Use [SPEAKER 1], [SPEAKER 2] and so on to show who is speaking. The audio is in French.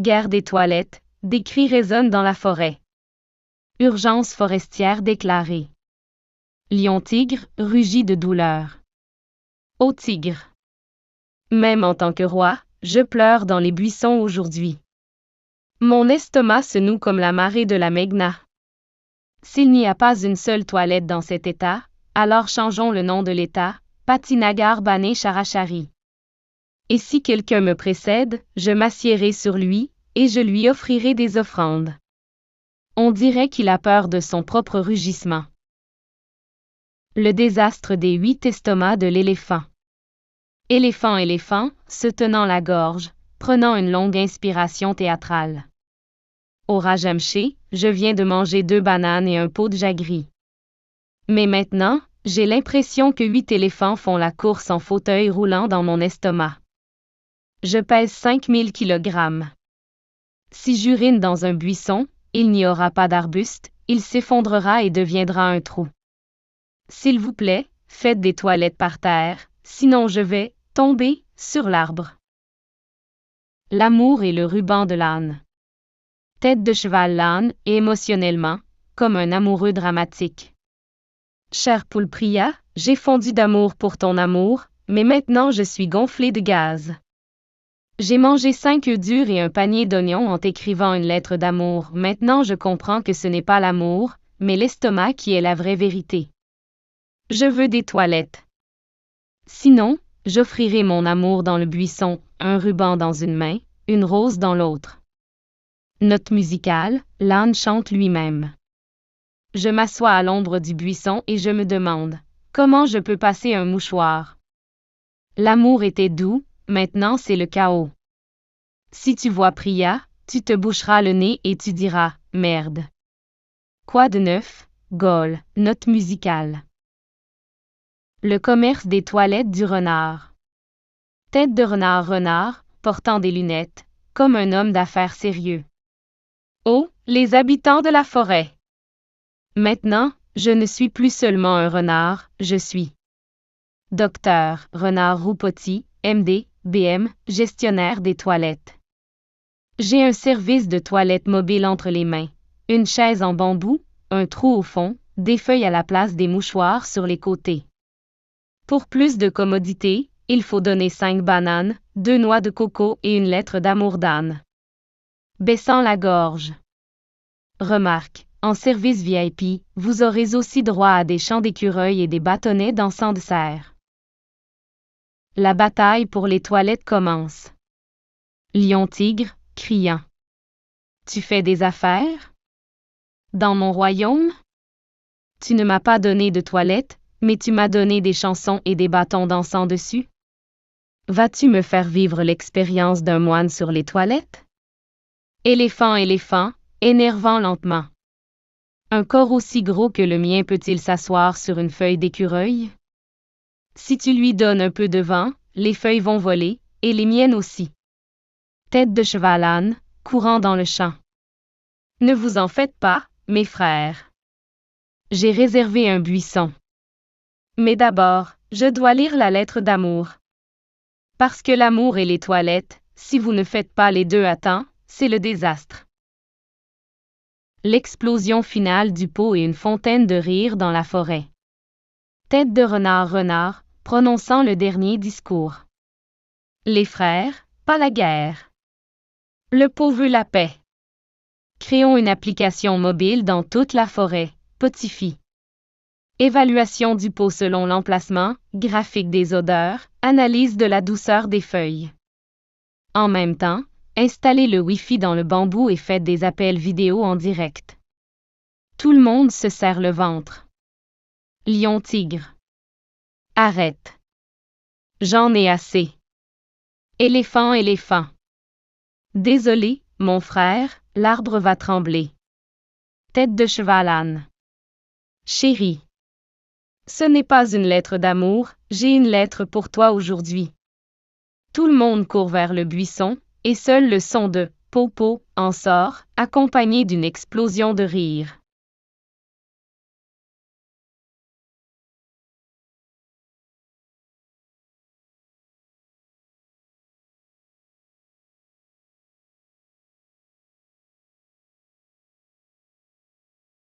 [SPEAKER 1] Guerre des toilettes, des cris résonnent dans la forêt. Urgence forestière déclarée. Lion-tigre rugit de douleur. Ô tigre! Même en tant que roi, je pleure dans les buissons aujourd'hui. Mon estomac se noue comme la marée de la Meghna. S'il n'y a pas une seule toilette dans cet état, alors changeons le nom de l'état, Patinagar Bane Charachari. Et si quelqu'un me précède, je m'assiérai sur lui, et je lui offrirai des offrandes. On dirait qu'il a peur de son propre rugissement. Le désastre des 8 estomacs de l'éléphant. Éléphant, se tenant la gorge, prenant une longue inspiration théâtrale. Au Rajamché, je viens de manger 2 bananes et un pot de jaggery. Mais maintenant, j'ai l'impression que 8 éléphants font la course en fauteuil roulant dans mon estomac. Je pèse 5000 kg. Si j'urine dans un buisson, il n'y aura pas d'arbuste, il s'effondrera et deviendra un trou. S'il vous plaît, faites des toilettes par terre, sinon je vais tomber sur l'arbre. L'amour et le ruban de l'âne. Tête de cheval l'âne, et émotionnellement, comme un amoureux dramatique. Chère Poulpria, j'ai fondu d'amour pour ton amour, mais maintenant je suis gonflé de gaz. J'ai mangé 5 œufs durs et un panier d'oignons en t'écrivant une lettre d'amour. Maintenant je comprends que ce n'est pas l'amour, mais l'estomac qui est la vraie vérité. Je veux des toilettes. Sinon, j'offrirai mon amour dans le buisson, un ruban dans une main, une rose dans l'autre. Note musicale, l'âne chante lui-même. Je m'assois à l'ombre du buisson et je me demande, comment je peux passer un mouchoir? L'amour était doux, maintenant c'est le chaos. Si tu vois Priya, tu te boucheras le nez et tu diras, merde. Quoi de neuf, Gaulle, note musicale. Le commerce des toilettes du renard. Tête de renard, portant des lunettes, comme un homme d'affaires sérieux. Oh, les habitants de la forêt! Maintenant, je ne suis plus seulement un renard, je suis Docteur Renard Roupoti, MD, BM, gestionnaire des toilettes. J'ai un service de toilette mobile entre les mains, une chaise en bambou, un trou au fond, des feuilles à la place des mouchoirs sur les côtés. Pour plus de commodité, il faut donner 5 bananes, 2 noix de coco et une lettre d'amour d'âne. Baissant la gorge. Remarque, en service VIP, vous aurez aussi droit à des chants d'écureuils et des bâtonnets d'encens de serre. La bataille pour les toilettes commence. Lion-tigre, criant. Tu fais des affaires? Dans mon royaume? Tu ne m'as pas donné de toilette, mais tu m'as donné des chansons et des bâtons d'encens dessus? Vas-tu me faire vivre l'expérience d'un moine sur les toilettes? Éléphant, énervant lentement. Un corps aussi gros que le mien peut-il s'asseoir sur une feuille d'écureuil? Si tu lui donnes un peu de vent, les feuilles vont voler, et les miennes aussi. Tête de cheval âne, courant dans le champ. Ne vous en faites pas, mes frères. J'ai réservé un buisson. Mais d'abord, je dois lire la lettre d'amour. Parce que l'amour et les toilettes, si vous ne faites pas les deux à temps, c'est le désastre. L'explosion finale du pot et une fontaine de rire dans la forêt. Tête de renard, prononçant le dernier discours. Les frères, pas la guerre. Le pot veut la paix. Créons une application mobile dans toute la forêt, Potifi. Évaluation du pot selon l'emplacement, graphique des odeurs, analyse de la douceur des feuilles. En même temps, installez le Wi-Fi dans le bambou et faites des appels vidéo en direct. Tout le monde se serre le ventre. Lion-tigre. Arrête. J'en ai assez. Éléphant. Désolé, mon frère, l'arbre va trembler. Tête de cheval âne. Chérie. Ce n'est pas une lettre d'amour, j'ai une lettre pour toi aujourd'hui. Tout le monde court vers le buisson, et seul le son de « popo » en sort, accompagné d'une explosion de rire.